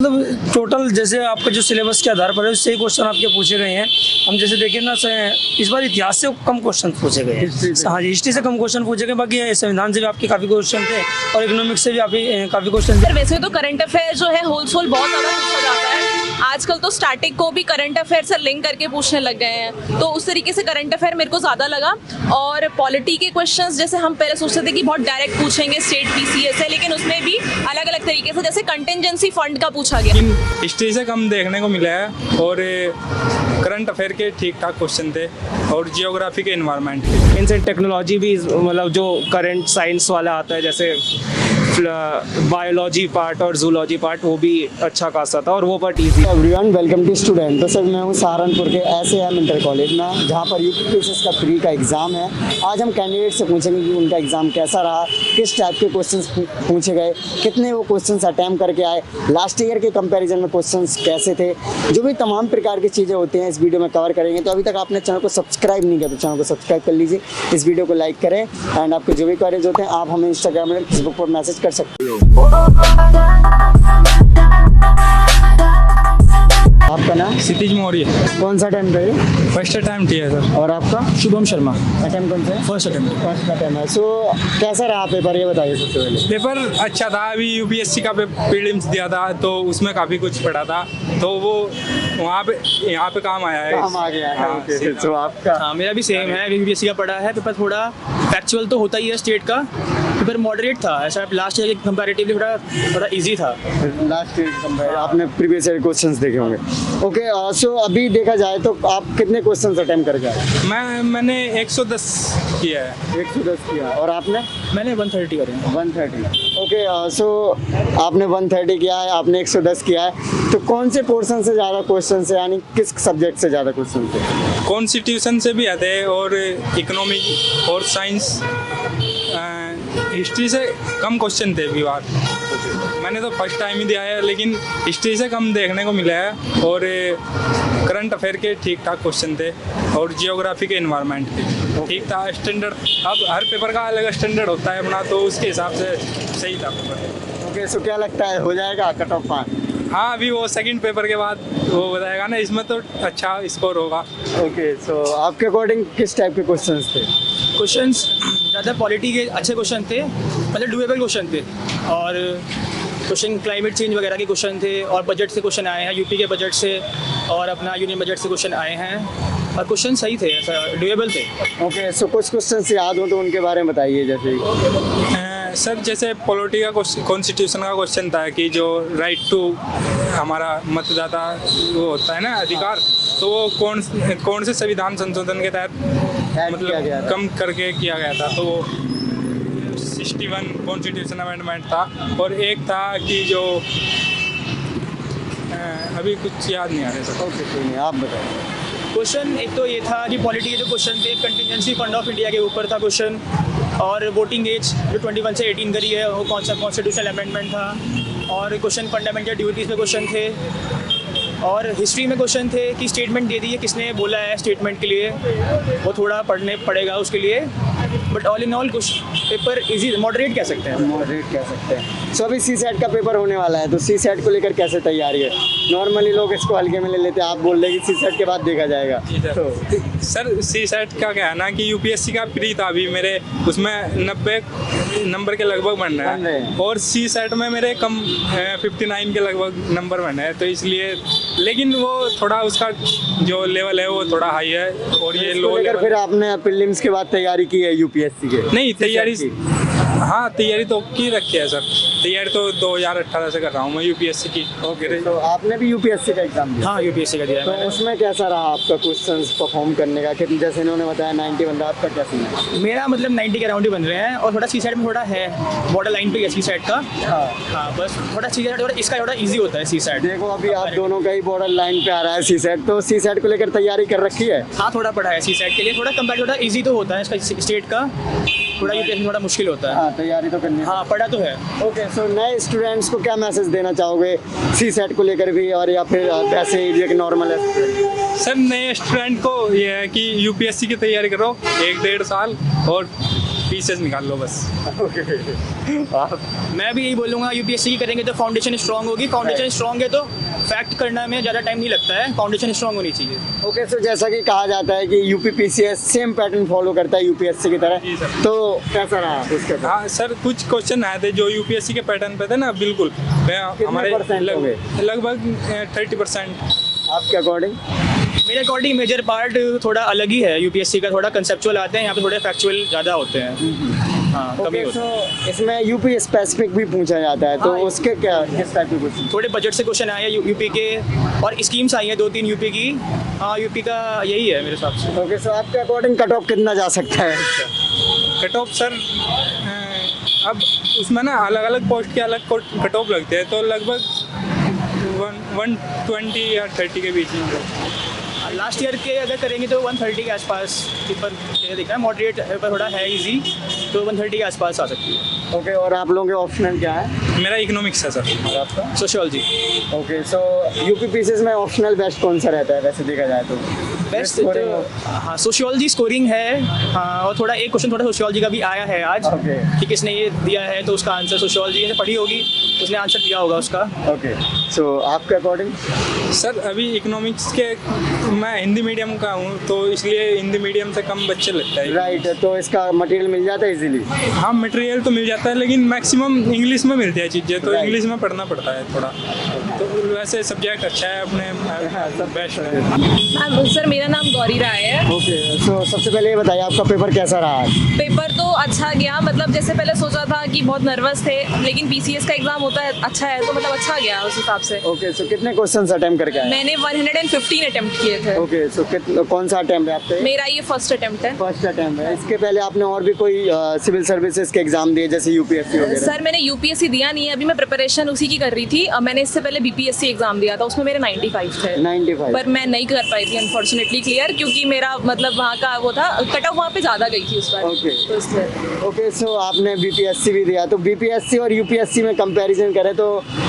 मतलब टोटल जैसे आपका जो सिलेबस के आधार पर है उससे ही क्वेश्चन आपके पूछे गए हैं। हम जैसे देखें ना इस बार इतिहास से कम क्वेश्चन पूछे गए हैं। हाँ जी, हिस्ट्री से कम क्वेश्चन पूछे गए, बाकी संविधान से भी आपके काफ़ी क्वेश्चन थे और इकोनॉमिक्स से भी आपके काफ़ी क्वेश्चन थे। वैसे तो करंट अफेयर जो है होलसेल बहुत ज़्यादा पूछा जाता है। आजकल तो स्टैटिक को भी करंट अफेयर से लिंक करके पूछने लग गए हैं, तो उस तरीके से करंट अफेयर मेरे को ज़्यादा लगा। और पॉलिटी के क्वेश्चंस जैसे हम पहले सोचते थे कि बहुत डायरेक्ट पूछेंगे स्टेट पीसीएस से, लेकिन उसमें भी अलग अलग तरीके से जैसे कंटिजेंसी फंड का पूछा गया। हिस्ट्री से कम देखने को मिला है और करंट अफेयर के ठीक ठाक क्वेश्चन थे और जियोग्राफी के एनवायरनमेंट के। इनसे टेक्नोलॉजी भी मतलब जो करंट साइंस वाला आता है जैसे बायोलॉजी पार्ट और जूलॉजी पार्ट, वो भी अच्छा खासा था और वो part easy. Everyone welcome to student. तो सर मैं हूँ सहारनपुर के SAM इंटर कॉलेज में, जहाँ पर यूपीपीएससी का प्री का एग्ज़ाम है। आज हम कैंडिडेट से पूछेंगे कि उनका एग्ज़ाम कैसा रहा, किस टाइप के क्वेश्चंस पूछे गए, कितने वो क्वेश्चंस अटैम्प्ट करके आए, लास्ट ईयर के कंपैरिजन में क्वेश्चंस कैसे थे, जो भी तमाम प्रकार की चीज़ें होती हैं इस वीडियो में कवर करेंगे। तो अभी तक आपने चैनल को सब्सक्राइब नहीं किया तो चैनल को सब्सक्राइब कर लीजिए, इस वीडियो को लाइक करें एंड आपके जो भी क्वेरीज होते हैं आप हमें इंस्टाग्राम में फेसबुक पर मैसेज कर सकते हो। आपका नाम? क्षितिज मौर्य। कौन सा अटेम्प्ट है? फर्स्ट अटैम्प्ट है सर। और आपका? शुभम शर्मा। अटेम्प्ट कौन सा है? First attempt. फर्स्ट अटेम्प्ट है। सो कैसा रहा पेपर, ये बताइए सबसे पहले। पेपर अच्छा था। अभी यूपीएससी का प्रीलिम्स दिया था तो उसमें काफ़ी कुछ पढ़ा था, तो वो वहाँ पे यहाँ पे काम आया है। काम आ गया है। हाँ, ओके, तो आपका? हाँ, मेरा भी सेम है, यूपीएससी का पढ़ा है। पेपर थोड़ा फैक्चुअल तो होता ही है स्टेट का, पेपर मॉडरेट था ऐसा, लास्ट ईयर के कंपैरेटिवली थोड़ा इजी था। लास्ट ईयर कंपेयर आपने प्रीवियस ईयर क्वेश्चंस देखे होंगे। ओके, सो अभी देखा जाए तो आप कितने क्वेश्चंस अटेम्प्ट करके आए? मैंने 110 किया है। 110 किया। और आपने? मैंने 130 करे हैं। 130। ओके, सो आपने 130 किया है, आपने 110 किया है, तो कौन से पोर्शन से ज़्यादा क्वेश्चन है, यानी किस सब्जेक्ट से ज़्यादा क्वेश्चन थे? कॉन्स्टिट्यूशन से भी आते हैं और इकोनॉमी और साइंस। हिस्ट्री से कम क्वेश्चन थे अभी बार। मैंने तो फर्स्ट टाइम ही दिया है, लेकिन हिस्ट्री से कम देखने को मिला है और करंट अफेयर के ठीक ठाक क्वेश्चन थे और जियोग्राफी के एनवायरनमेंट के ठीक था। स्टैंडर्ड, अब हर पेपर का अलग स्टैंडर्ड होता है अपना, तो उसके हिसाब से सही था पेपर। ओके, सो क्या लगता है हो जाएगा कट ऑफ पास? हाँ, अभी वो सेकंड पेपर के बाद वो बताएगा ना, इसमें तो अच्छा स्कोर होगा। ओके, सो आपके अकॉर्डिंग किस टाइप के क्वेश्चंस थे? क्वेश्चंस ज़्यादा पॉलिटी के अच्छे क्वेश्चन थे, मतलब डुएबल क्वेश्चन थे। और क्वेश्चन क्लाइमेट चेंज वगैरह के क्वेश्चन थे और बजट से क्वेश्चन आए हैं, यूपी के बजट से और अपना यूनियन बजट से क्वेश्चन आए हैं और क्वेश्चन सही थे, ऐसा डुएबल थे। ओके, सो कुछ क्वेश्चन याद हो तो उनके बारे में बताइए। जैसे सर, जैसे पॉलिटी का कॉन्स्टिट्यूशन का क्वेश्चन था कि जो राइट टू हमारा मतदाता वो होता है ना अधिकार, तो वो कौन से संविधान संशोधन के तहत मतलब कम करके किया गया था, तो वो 61 कॉन्स्टिट्यूशन अमेंडमेंट था। और एक था कि जो अभी कुछ याद नहीं आ रहा सर। ओके, कोई नहीं, आप बताइए। क्वेश्चन एक तो ये था कि पॉलिटी के जो क्वेश्चन थे, कंटिजेंसी फंड ऑफ इंडिया के ऊपर था क्वेश्चन, और वोटिंग एज जो 21 से 18 करी है वो कौन सा कॉन्स्टिट्यूशनल अमेंडमेंट था, और क्वेश्चन फंडामेंटल ड्यूटीज़ में क्वेश्चन थे, और हिस्ट्री में क्वेश्चन थे कि स्टेटमेंट दे दी है, किसने बोला है स्टेटमेंट के लिए, वो थोड़ा पढ़ने पड़ेगा उसके लिए। But all in all paper easy, moderate कह सकते हैं। मॉडरेट कह सकते हैं। सो अभी CSAT का पेपर होने वाला है, तो CSAT को लेकर कैसे तैयारी है? नॉर्मली लोग इसको हल्के में ले लेते हैं, आप बोल रहे हैं कि CSAT के बाद देखा जाएगा। तो सर, CSAT का क्या है ना कि यूपीएससी का प्री था अभी मेरे, उसमें 90 नंबर के लगभग बन रहे हैं और CSAT में मेरे कम 59 के लगभग नंबर बने हैं, तो इसलिए, लेकिन वो थोड़ा उसका जो लेवल है वो थोड़ा हाई है और ये लो लेवल। फिर आपने प्रीलिम्स के बाद तैयारी की है यूपीएससी के? नहीं, तैयारी हाँ, तैयारी तो की रखी है सर। तैयारी तो 2018 से कर रहा हूँ मैं यूपीएससी की। ओके, तो आपने भी यूपीएससी का एग्जाम दिया? हाँ, यूपीएससी का दिया है तो मैंने। उसमें कैसा रहा आपका क्वेश्चंस परफॉर्म करने का? कितने, जैसे इन्होंने बताया 90 बंदा, आपका क्या सीन है? मेरा मतलब 90 के अराउंड ही बन रहे हैं, और थोड़ा CSAT में थोड़ा है बॉर्डर लाइन पे है CSAT का। हाँ, बस थोड़ा CSAT थोड़ा इसका थोड़ा इजी होता है CSAT। देखो अभी आप दोनों का ही बॉर्डर लाइन पे आ रहा है CSAT, तो CSAT को लेकर तैयारी कर रखी है? हाँ, थोड़ा पढ़ा है CSAT के लिए, थोड़ा कंपेयर थोड़ा इजी तो होता है इसका स्टेट का, थोड़ा यूपीएससी थोड़ा मुश्किल होता है। हाँ, तैयारी तो करनी है। हाँ, पढ़ा तो है। ओके, सो नए स्टूडेंट्स को क्या मैसेज देना चाहोगे CSAT को लेकर भी, और या फिर ऐसे ही एक नॉर्मल है? सर, नए स्टूडेंट को ये है कि यूपीएससी की तैयारी करो 1-1.5 साल और पीसेस निकाल लो बस। मैं भी यही बोलूँगा, यूपीएससी की करेंगे तो फाउंडेशन स्ट्रांग होगी। फाउंडेशन स्ट्रांग है तो फैक्ट करना में ज़्यादा टाइम नहीं लगता है, फाउंडेशन स्ट्रांग होनी चाहिए। ओके, सो जैसा कि कहा जाता है कि यूपीपीसीएस सेम पैटर्न फॉलो करता है यूपीएससी की तरह, जी सर। तो कैसा रहा उसके बाद? हाँ सर, कुछ क्वेश्चन आए थे जो यूपीएससी के पैटर्न पे थे ना, बिल्कुल हमारे परसेंट हो गए? लगभग 30%। आपके अकॉर्डिंग? मेरे अकॉर्डिंग मेजर पार्ट थोड़ा अलग ही है यूपीएससी का, थोड़ा कंसेप्चुअल आते हैं, यहाँ पे थोड़े फैक्चुअल ज़्यादा होते हैं। हाँ, कमी ओके, होती है। सो इसमें यूपी स्पेसिफिक भी पूछा जाता है, तो हाँ, उसके क्या किस टाइप के क्वेश्चन? थोड़े बजट से क्वेश्चन आए हैं यूपी के, और स्कीम्स आई हैं 2-3 यूपी की। हाँ, यूपी का यही है मेरे हिसाब से। ओके, सो आपके अकॉर्डिंग कट ऑफ कितना जा सकता है? कट ऑफ सर, अब उसमें ना अलग अलग पोस्ट के अलग कट ऑफ लगते हैं, तो लगभग 120 या 30 के बीच में। लास्ट ईयर के अगर करेंगे तो 130 के आसपास पेपर दिख रहा है, मॉडरेट पेपर थोड़ा है इजी, तो 130 के आसपास आ सकती है। ओके, और आप लोगों के ऑप्शनल क्या है? मेरा इकोनॉमिक्स है सर। और आपका? सोशियोलॉजी। ओके, सो यूपीपीसीएस में ऑप्शनल बेस्ट कौन सा रहता है वैसे देखा जाए तो? बेस्ट scoring हो? हाँ, सोशियोलॉजी स्कोरिंग है। हाँ, और थोड़ा एक क्वेश्चन थोड़ा सोशियोलॉजी का भी आया है आज, Okay. कि किसने ये दिया है, तो उसका आंसर सोशियोलॉजी ने पढ़ी होगी, उसने आंसर दिया होगा उसका। ओके, सो आपके अकॉर्डिंग? सर अभी इकोनॉमिक्स के मैं हिंदी मीडियम का हूँ, तो इसलिए हिंदी मीडियम से कम बच्चे लगता है। राइट, तो इसका मटेरियल मिल जाता है इजीली? हाँ, मटेरियल तो मिल जाता है, लेकिन मैक्सिमम इंग्लिश में मिलती है चीज़ें, तो Right. इंग्लिश में पढ़ना पड़ता है थोड़ा। तो वैसे सब्जेक्ट अच्छा है अपने, बेस्ट है। हाँ, सर मेरा नाम गौरी राय है। ओके, सो सबसे पहले ये बताइए आपका पेपर कैसा रहा आज? पेपर तो अच्छा गया, मतलब जैसे पहले सोचा था कि बहुत नर्वस थे, लेकिन पीसीएस का एग्जाम होता है अच्छा है, तो मतलब अच्छा गया उस हिसाब से। ओके, सो कितने क्वेश्चंस अटेम्प्ट करके आए? मैंने 115 अटेम्प्ट किए थे। ओके, सो कौन सा अटेम्प्ट है आपका? मेरा ये फर्स्ट अटेम्प्ट है। फर्स्ट अटेम्प्ट है। इसके पहले आपने और भी कोई सिविल सर्विसेज के एग्जाम दिए जैसे यूपीएससी वगैरह? सर मैंने यूपीएससी दिया नहीं है, अभी मैं प्रिपरेशन उसी की कर रही थी। मैंने इससे पहले बीपीएससी एग्जाम दिया था, उसमें मेरे 95 थे। 95? पर मैं नहीं कर पाई थी अनफॉर्चुनेटली क्लियर, क्योंकि मेरा मतलब वहाँ का वो था, कट ऑफ वहाँ पे ज़्यादा गई थी उस बार। Okay. तो इसलिए ओके, सो आपने बीपीएससी भी दिया, तो बीपीएससी और यूपीएससी में कंपैरिजन करें तो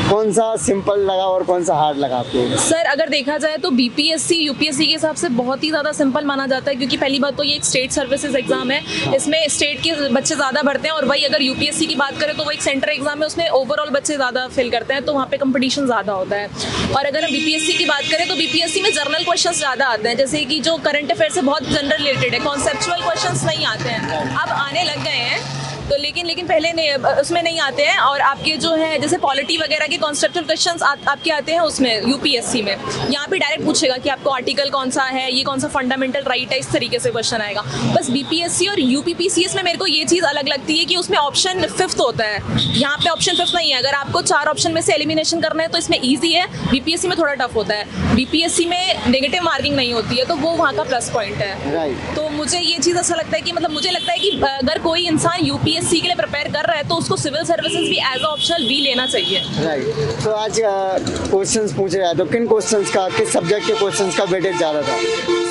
कौन सा सिंपल लगा और कौन सा हार्ड लगा आपको? सर अगर देखा जाए तो बीपीएससी यूपीएससी के हिसाब से बहुत ही ज़्यादा सिंपल माना जाता है, क्योंकि पहली बात तो ये एक स्टेट सर्विसेज एग्जाम है, इसमें स्टेट के बच्चे ज़्यादा भरते हैं, और वही अगर यूपीएससी की बात करें तो वो एक सेंट्रल एग्जाम है, उसमें ओवरऑल बच्चे ज़्यादा फिल करते हैं, तो वहाँ पे कंपटीशन ज़्यादा होता है। और अगर हम बीपीएससी की बात करें तो बीपीएससी में जर्नल क्वेश्चन ज़्यादा आते हैं, जैसे कि जो करंट अफेयर से बहुत जनरल रिलेटेड है, कॉन्सेप्चुअल क्वेश्चन नहीं आते हैं, अब आने लग गए हैं तो, लेकिन पहले नहीं, उसमें नहीं आते हैं। और आपके जो है जैसे पॉलिटी वगैरह के कॉन्सेप्चुअल क्वेश्चंस आपके आते हैं उसमें यूपीएससी में, यहाँ पे डायरेक्ट पूछेगा कि आपको आर्टिकल कौन सा है, ये कौन सा फंडामेंटल राइट है, इस तरीके से क्वेश्चन आएगा। बस बीपीएससी और यूपीपीसीएस में मेरे को ये चीज़ अलग लगती है कि उसमें ऑप्शन 5th होता है, यहाँ पे ऑप्शन 5th नहीं है। अगर आपको 4 ऑप्शन में से एलिमिनेशन करना है तो इसमें ईजी है, बीपीएससी में थोड़ा टफ होता है। बीपीएससी में नेगेटिव मार्किंग नहीं होती है, तो वो वहाँ का प्लस पॉइंट है। राइट। तो मुझे ये चीज़ अच्छा लगता है कि मतलब मुझे लगता है कि अगर कोई इंसान यूपीएससी के लिए प्रिपेयर कर रहा है तो उसको सिविल सर्विसेज भी एज अ ऑप्शनल भी लेना चाहिए। राइट, तो आज क्वेश्चंस पूछे जाए तो किन क्वेश्चंस का, किस सब्जेक्ट के क्वेश्चंस का वेटेज ज़्यादा था?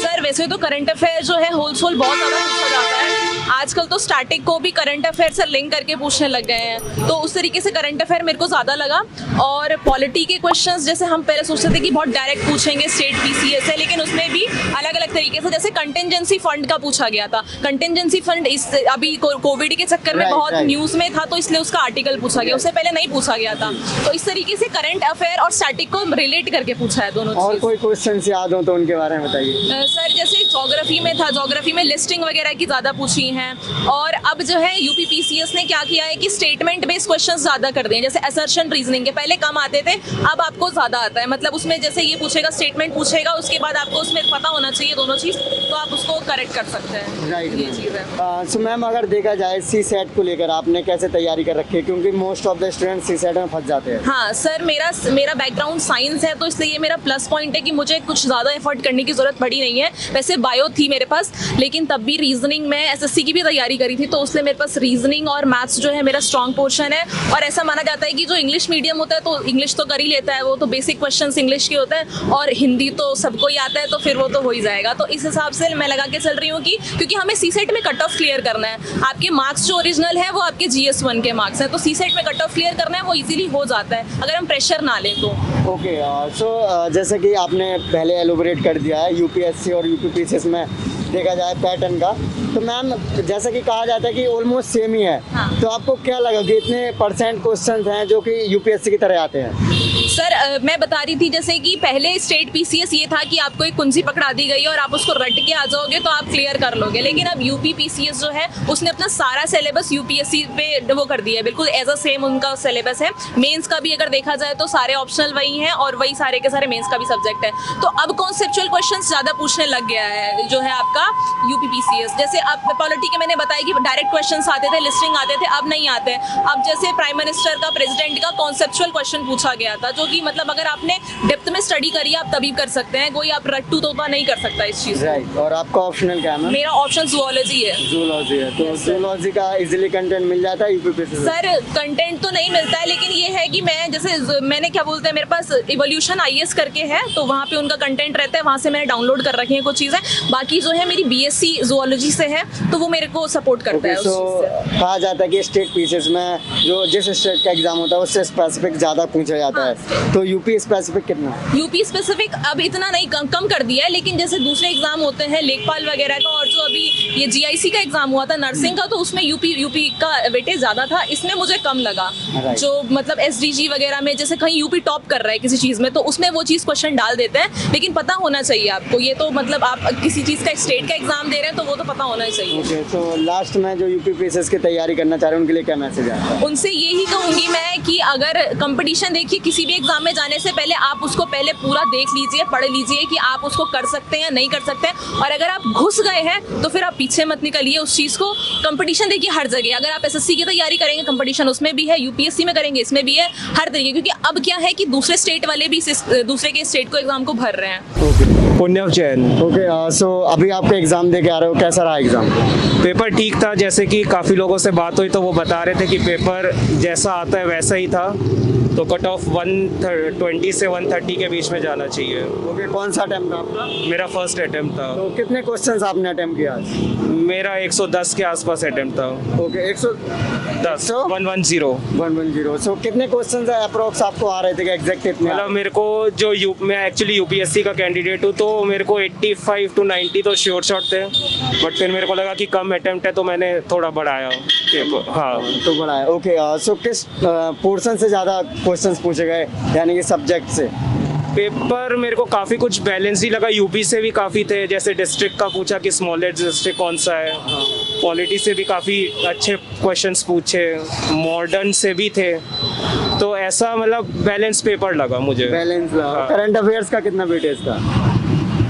सर वैसे तो करंट अफेयर जो है होलसेल बहुत ज़्यादा पूछा जाता है, आजकल तो स्टैटिक को भी करंट अफेयर से लिंक करके पूछने लग गए हैं, तो उस तरीके से करंट अफेयर मेरे को ज़्यादा लगा। और पॉलिटी के क्वेश्चंस जैसे हम पहले सोचते थे कि बहुत डायरेक्ट पूछेंगे स्टेट पीसीएस से, लेकिन उसमें भी अलग अलग तरीके से, जैसे कंटिजेंसी फंड का पूछा गया था। कंटिजेंसी फंड इस अभी कोविड के चक्कर में बहुत न्यूज़ में था, तो इसलिए उसका आर्टिकल पूछा गया, उससे पहले नहीं पूछा गया था। तो इस तरीके से करंट अफेयर और स्टैटिक को रिलेट करके पूछा है दोनों और चीज़। कोई क्वेश्चंस याद हो तो उनके बारे में बताइए। सर जैसे ज्योग्राफी में था, ज्योग्राफी में लिस्टिंग वगैरह की ज़्यादा पूछी हैं। और अब जो है यूपीपीसीएस ने क्या किया है कि स्टेटमेंट बेस्ड क्वेश्चंस ज़्यादा कर दिए, जैसे असर्शन रीजनिंग के पहले कम आते थे, अब आपको ज़्यादा आता है। मतलब उसमें जैसे ये पूछेगा, स्टेटमेंट पूछेगा, उसके बाद आपको उसमें पता होना चाहिए दोनों चीज़, तो आप उसको करेक्ट कर सकते हैं। राइट, ये चीज़ है। सो मैम अगर देखा जाए सी सेट को लेकर आपने कैसे तैयारी कर रखी है, क्योंकि most of the student C set में फंस जाते हैं? हाँ सर, मेरा बैकग्राउंड साइंस है, तो इसलिए ये मेरा प्लस पॉइंट है कि मुझे कुछ ज़्यादा एफर्ट करने की ज़रूरत पड़ी नहीं है। वैसे बायो थी मेरे पास, लेकिन तब भी रीजनिंग में एसएससी की भी तैयारी करी थी, तो उसलिए मेरे पास रीजनिंग और मैथ्स जो है मेरा स्ट्रॉन्ग पोर्शन है। और ऐसा माना जाता है कि जो इंग्लिश मीडियम होता है तो इंग्लिश तो कर ही लेता है, वो तो बेसिक क्वेश्चंस इंग्लिश के होते हैं, और हिंदी तो सबको ही आता है, तो फिर वो तो हो ही जाएगा। तो इस हिसाब से मैं लगा के चल रही हूँ कि क्योंकि हमें सी सेट में कट ऑफ क्लियर करना है, आपके मार्क्स जो ओरिजिनल है वो आपके GS1 के मार्क्स हैं, तो सी सेट में कट ऑफ क्लियर करना है, वो इजीली हो जाता है अगर हम प्रेशर ना लें तो। ओके, सो जैसे कि आपने पहले एलोबरेट कर दिया है यूपीएससी और यूपीपीसीएस में देखा जाए पैटर्न का, तो मैम जैसा कि कहा जाता है कि ऑलमोस्ट सेम ही है, हाँ। तो आपको क्या लगा कि इतने परसेंट क्वेश्चंस हैं जो कि यूपीएससी की तरह आते हैं? सर मैं बता रही थी जैसे कि पहले स्टेट पीसीएस ये था कि आपको एक कुंजी पकड़ा दी गई और आप उसको रट के आ जाओगे तो आप क्लियर कर लोगे, लेकिन अब यूपी पीसीएस जो है उसने अपना सारा सिलेबस यूपीएससी पे वो कर दिया है, बिल्कुल एज अ सेम उनका सिलेबस है। मेंस का भी अगर देखा जाए तो सारे ऑप्शनल वही हैं और वही सारे के सारे मेंस का भी सब्जेक्ट है। तो अब कॉन्सेप्चुअल क्वेश्चंस ज़्यादा पूछने लग गया है जो है आपका यूपी पीसीएस। जैसे अब पॉलिटी के मैंने बताया कि डायरेक्ट क्वेश्चंस आते थे, लिस्टिंग आते थे, अब नहीं आते। अब जैसे प्राइम मिनिस्टर का, प्रेसिडेंट का कॉन्सेप्चुअल क्वेश्चन पूछा गया था, जो कि मतलब अगर आपने डेप्थ में स्टडी करी आप तभी कर सकते हैं, कोई आप रट्टू तोता नहीं कर सकता इस चीज़ को। राइट, और आपका ऑप्शनल क्या है मैम? मेरा ऑप्शन जूलॉजी है। जूलॉजी है, तो जूलॉजी का इजीली कंटेंट मिल जाता है यूपीपीएससी से? सर कंटेंट तो नहीं मिलता है, लेकिन ये है कि मैं जैसे मैंने क्या बोलते हैं, मेरे पास इवोल्यूशन आईएएस करके है, तो वहाँ पे उनका कंटेंट रहता है, वहाँ से मैंने डाउनलोड कर रखी है कुछ चीज़ें। बाकी जो है मेरी बीएससी जूलॉजी से है, तो वो मेरे को सपोर्ट करता है उस तो चीज़ से। कहा जाता है कि स्टेट पीसेस में जो जिस स्टेट का एग्जाम होता है उससे स्पेसिफिक ज़्यादा पूछा जाता है, तो यूपी स्पेसिफिक कितना है? यूपी स्पेसिफिक अब इतना नहीं, कम कर दिया है, लेकिन जैसे दूसरे एग्जाम होते हैं लेखपाल वगैरह का, और जो अभी ये जीआईसी का एग्जाम हुआ था नर्सिंग का, तो उसमें यूपी का वेटेज ज़्यादा था, इसमें मुझे कम लगा। Right. जो मतलब एसडीजी वगैरह में जैसे कहीं यूपी टॉप कर रहा है किसी चीज़ में, तो उसमें वो चीज़ क्वेश्चन डाल देते हैं, लेकिन पता होना चाहिए आपको। ये तो मतलब आप किसी चीज़ का स्टेट का एग्जाम दे रहे हैं तो वो तो पता होना ही चाहिए। ओके, तो लास्ट में जो यूपी पीसेस की तैयारी करना चाह रहे हैं उनके लिए क्या मैसेज है? उनसे यही कहूंगी मैं कि अगर कंपटीशन देखिए, किसी भी एग्जाम में जाने से पहले आप उसको पहले पूरा देख लीजिए, पढ़ लीजिए कि आप उसको कर सकते हैं या नहीं कर सकते हैं, और अगर आप घुस गए हैं तो फिर आप पीछे मत निकलिए उस चीज़ को। कंपटीशन देखिए हर जगह, अगर आप एसएससी की तैयारी करेंगे कंपटीशन उसमें भी है, यूपीएससी में करेंगे इसमें भी है, हर तरीके, क्योंकि अब क्या है कि दूसरे स्टेट वाले भी दूसरे के स्टेट को एग्जाम को भर रहे हैं। पुण्यव जैन। ओके, सो अभी आपका एग्जाम दे के आ रहे हो, कैसा रहा एग्जाम? पेपर ठीक था, जैसे कि काफ़ी लोगों से बात हुई तो वो बता रहे थे कि पेपर जैसा आता है वैसा ही था, तो कट ऑफ 120 से 130 के बीच में जाना चाहिए। ओके, कौन सा अटेम्प्ट था आपका? मेरा फर्स्ट अटेम्प्ट था। तो कितने क्वेश्चंस आपने अटेम्प्ट किया आज? मेरा 110 के आसपास अटेम्प्ट था। Okay, 110 So? 110। 110। सो कितने क्वेश्चंस अप्रोक्स आपको आ रहे थे कि एग्जैक्ट कितने? मतलब मेरे को जो मैं एक्चुअली यूपीएससी का कैंडिडेट हूँ, तो मेरे को 85 to 90 तो श्योर शॉट थे, बट फिर मेरे को लगा कि कम अटेम्प्ट है तो मैंने थोड़ा बढ़ाया पेपर। हाँ, तो बड़ा है। ओके, सो किस पोर्शन से ज़्यादा क्वेश्चंस पूछे गए, यानी कि सब्जेक्ट से? पेपर मेरे को काफ़ी कुछ बैलेंस ही लगा, यूपी से भी काफ़ी थे, जैसे डिस्ट्रिक्ट का पूछा कि स्मॉलेस्ट डिस्ट्रिक्ट कौन सा है, पॉलिटी से भी काफ़ी अच्छे क्वेश्चंस पूछे, मॉडर्न से भी थे, तो ऐसा मतलब बैलेंस पेपर लगा मुझे। बैलेंस। हाँ। करंट अफेयर्स का कितना वेटेज था?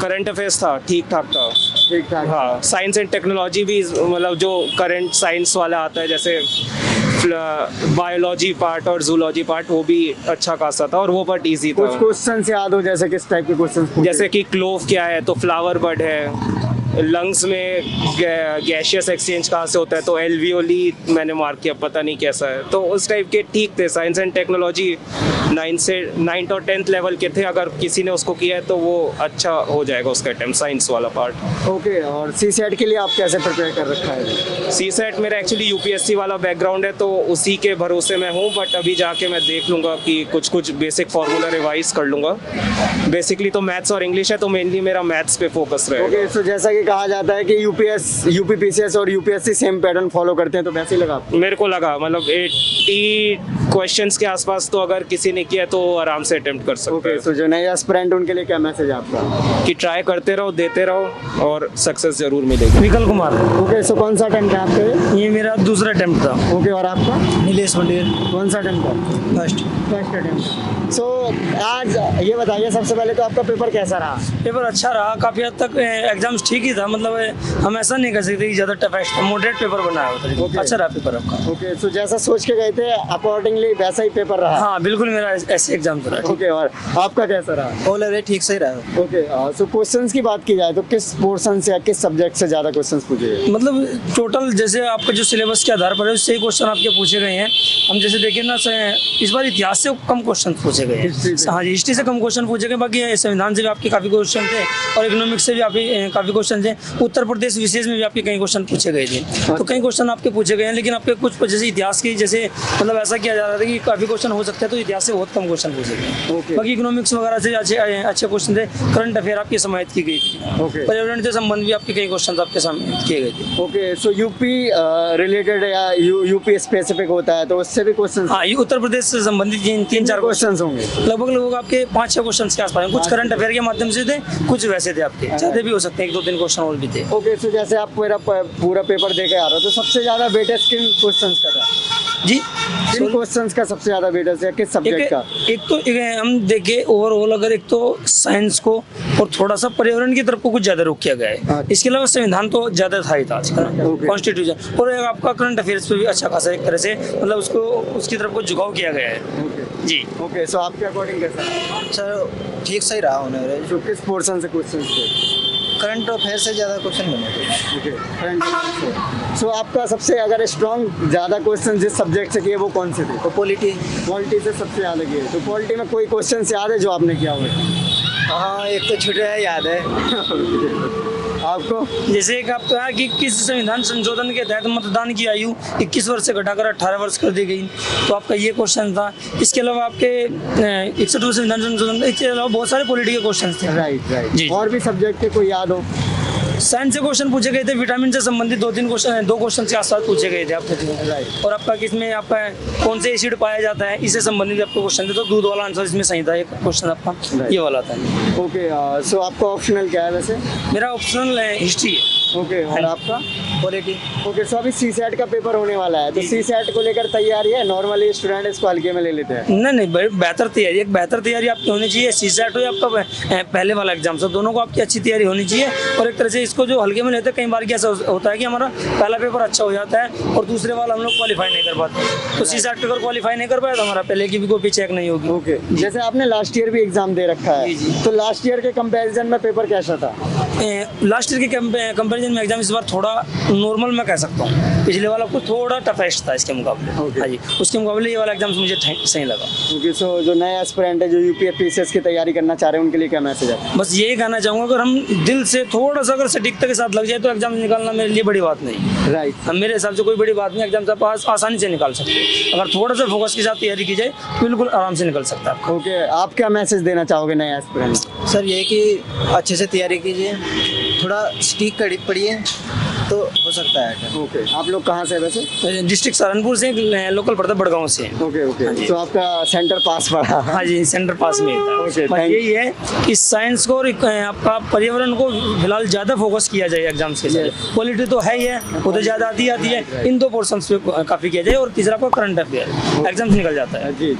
करंट अफेयर्स था, ठीक ठाक था। ठीक ठाक। हाँ, साइंस एंड टेक्नोलॉजी भी, मतलब जो करंट साइंस वाला आता है, जैसे बायोलॉजी पार्ट और जूलॉजी पार्ट, वो भी अच्छा खासा था, और वो पार्ट इजी था। कुछ क्वेश्चन याद हो, जैसे किस टाइप के क्वेश्चन? जैसे कि क्लोव क्या है, तो फ्लावर बर्ड है। लंग्स में गैशियस एक्सचेंज कहाँ से होता है, तो एल्वियोली मैंने मार्क किया, पता नहीं कैसा है, तो उस टाइप के ठीक थे। साइंस एंड टेक्नोलॉजी 9th और 10th लेवल के थे, अगर किसी ने उसको किया है तो वो अच्छा हो जाएगा उसका अटेम्प्ट, साइंस वाला पार्ट। ओके, और सीसेट के लिए आप कैसे प्रिपेयर कर रखा है? सीसेट मेरा एक्चुअली यूपीएससी वाला बैकग्राउंड है, तो उसी के भरोसे में हूँ, बट अभी जाके मैं देख लूँगा कि कुछ बेसिक फार्मूला रिवाइज कर लूँगा। बेसिकली तो मैथ्स और इंग्लिश है, तो मेनली मेरा मैथ्स पे फोकस रहेगा। ओके, सो जैसा कि कहा जाता है कि यूपी पीसीएस और यूपीएससी सेम पैटर्न फॉलो करते हैं, तो वैसे ही लगा आपको? मेरे को लगा मतलब 80 क्वेश्चंस के आसपास तो अगर किसी ने किया तो आराम से अटेम्प्ट कर सकते ओके, हैं। सो जो नए एस्पिरेंट उनके लिए क्या मैसेज है आपका? कि ट्राई करते रहो, देते रहो, और सक्सेस जरूर मिलेगी। विकल कुमार। ओके, सो कौन सा अटेम्प्ट है आपका? ये मेरा दूसरा अटेम्प्ट था। ओके, और आपका? नीलेश मंदिर। कौन सा अटेम्प्ट था? फर्स्ट। First attempt. सो आज ये बताइए सबसे पहले तो आपका पेपर कैसा रहा? पेपर अच्छा रहा, काफ़ी हद तक एग्जाम्स ठीक ही था, मतलब हम ऐसा नहीं कह सकते कि ज़्यादा टफेस्ट था, मॉडरेट पेपर बनाया हुआ था। Okay. अच्छा रहा पेपर आपका। ओके, सो जैसा सोच के गए थे अकॉर्डिंगली वैसा ही पेपर रहा? हाँ बिल्कुल, मेरा ऐसे एग्जाम था। ओके, और आपका कैसा रहा? ऑल एवरेज ठीक सही रहा। ओके, सो क्वेश्चंस की बात की जाए तो किस पोर्शन से या किस सब्जेक्ट से ज़्यादा क्वेश्चंस पूछे गए? मतलब टोटल जैसे आपका जो सिलेबस के आधार पर है उससे ही क्वेश्चन आपके पूछे गए हैं। हम जैसे देखें ना, इस बार इतिहास से कम क्वेश्चन पूछे गए History से? हैं। हाँ जी, हिस्ट्री से कम क्वेश्चन पूछे गए, बाकी संविधान से भी आपके काफ़ी क्वेश्चन थे, और इकोनॉमिक्स से भी आपके काफ़ी क्वेश्चन क्वेश्चन है उत्तर प्रदेश विशेष में भी आपके कई क्वेश्चन पूछे गए थे, तो कई क्वेश्चन आपके पूछे गए हैं, लेकिन आपके कुछ जैसे इतिहास की जैसे मतलब ऐसा किया जा रहा था कि काफी क्वेश्चन हो सकते हैं, तो इतिहास से बहुत कम क्वेश्चन पूछे गए। बाकी इकोनॉमिक्स वगैरह से अच्छे क्वेश्चन थे, करंट अफेयर आपकी समाहित की गई थी, पर्यावरण से संबंध भी आपके कई क्वेश्चन आपके सामने किए गए थे। ओके, सो यूपी रिलेटेड या यूपी स्पेसिफिक होता है तो उससे भी क्वेश्चन? हाँ, ये उत्तर प्रदेश से संबंधित तीन चार क्वेश्चन होंगे लगभग आपके 5-6 क्वेश्चन के आसपास, कुछ करंट अफेयर के माध्यम से थे, कुछ वैसे थे आपके, ज्यादा भी हो सकते हैं, 1-2-3 क्वेश्चन और भी थे। ओके, सो जैसे आप मेरा पूरा पेपर देके आ रहे हो तो सबसे ज्यादा वेटेज किन क्वेश्चंस का था जी? किन क्वेश्चंस का सबसे ज्यादा वेटेज है, किस सब्जेक्ट का? एक तो हम देखें ओवरऑल, अगर एक तो साइंस को और थोड़ा सा पर्यावरण की तरफ को कुछ ज्यादा रुख किया गया है, इसके अलावा संविधान तो ज्यादा था ही था आज का, कॉन्स्टिट्यूशन, और एक आपका करंट अफेयर्स पे भी अच्छा खासा एक तरह से मतलब उसको उसकी तरफ को झुकाव किया गया है जी। ओके, सो आपके अकॉर्डिंग कैसा है? सर ठीक सही रहा होने रहे, तो किस पोर्शन से क्वेश्चन थे? करंट अफेयर से ज़्यादा क्वेश्चन बने थे। ओके, सो आपका सबसे अगर स्ट्रॉन्ग ज़्यादा क्वेश्चन जिस सब्जेक्ट से किए वो कौन से थे? तो पॉलिटी, पॉलिटी से सबसे ज़्यादा किए, तो पॉलिटी में कोई क्वेश्चन याद है जो आपने किया हुआ? हाँ एक तो छुटे है याद है। आपको? जैसे एक आपका है कि किस संविधान संशोधन के तहत मतदान की आयु 21 वर्ष से घटाकर 18 वर्ष कर दी गई, तो आपका ये क्वेश्चन था। इसके अलावा आपके 61वें संविधान संशोधन, इसके अलावा बहुत सारे पॉलिटिकल क्वेश्चन थे। राइट जी। और भी सब्जेक्ट के कोई याद हो? साइंस से क्वेश्चन पूछे गए थे, विटामिन से संबंधित 2 क्वेश्चन के आसपास पूछे गए थे आपके, और आपका किसमें आपका कौन से एसिड पाया जाता है इससे संबंधित आपको क्वेश्चन थे, तो दूध वाला आंसर इसमें सही था, एक क्वेश्चन आपका ये वाला था। ओके, सो आपका ऑप्शनल क्या है वैसे? मेरा ऑप्शनल हिस्ट्री है। ओके, और आपका? पॉलिटी। ओके, सो अभी सीसैट का पेपर होने वाला है, तो सीसैट को लेकर तैयारी है? नॉर्मली स्टूडेंट इसको हल्के में ले लेते हैं। नहीं, बेहतर तैयारी, एक बेहतर तैयारी आपकी होनी चाहिए। सीसैट हो या आपका पहले वाला एग्जाम, सब दोनों को आपकी अच्छी तैयारी होनी चाहिए, और एक तरह से इसको जो हल्के में लेते हैं, कई बार क्या होता है कि हमारा पहला पेपर अच्छा हो जाता है और दूसरे वाला हम लोग क्वालिफाई नहीं कर पाते, तो सीसैट अगर क्वालिफाई नहीं कर पाए तो हमारा पहले की भी कॉपी चेक नहीं होगी। ओके, जैसे आपने लास्ट ईयर भी एग्जाम दे रखा है, तो लास्ट ईयर के कंपैरिजन में पेपर कैसा था? लास्ट ईयर के कंपैरिजन में एग्जाम इस बार थोड़ा नॉर्मल मैं कह सकता हूँ, पिछले वाला कुछ थोड़ा टफेस्ट था इसके मुकाबले। हाँ जी, उसके मुकाबले ये वाला एग्जाम मुझे सही लगा। ओके, सो जो नए एस्पिरेंट है जो यूपीएससी की तैयारी करना चाह रहे हैं उनके लिए क्या मैसेज है? बस यही कहना चाहूँगा, अगर हम दिल से थोड़ा सा अगर सटीकता के साथ लग जाए तो एग्जाम निकालना मेरे लिए बड़ी बात नहीं। राइट, मेरे हिसाब से कोई बड़ी बात नहीं, एग्जाम आप आसानी से निकाल सकते हैं, अगर थोड़ा सा फोकस के साथ तैयारी की जाए तो बिल्कुल आराम से निकल सकता है। ओके, आप क्या मैसेज देना चाहोगे नए एस्पिरेंट? सर ये कि अच्छे से तैयारी कीजिए, थोड़ा स्टिक पढ़िए तो हो सकता है। ओके, आप लोग कहाँ से वैसे? डिस्ट्रिक्ट सहारनपुर से, लोकल पड़ता है बड़गांव से। ओके ओके, तो आपका सेंटर पास पड़ा? हाँ जी, सेंटर पास में था। ओके, बस यही है कि साइंस को और आपका पर्यावरण को फिलहाल ज़्यादा फोकस किया जाए एग्जाम्स के साथ। पॉलिटी तो है ही है, वो तो ज़्यादा आती है, इन 2 पोर्शंस पे काफ़ी किया जाए, और तीसरा आपका करंट अफेयर एग्जाम्स निकल जाता है जी।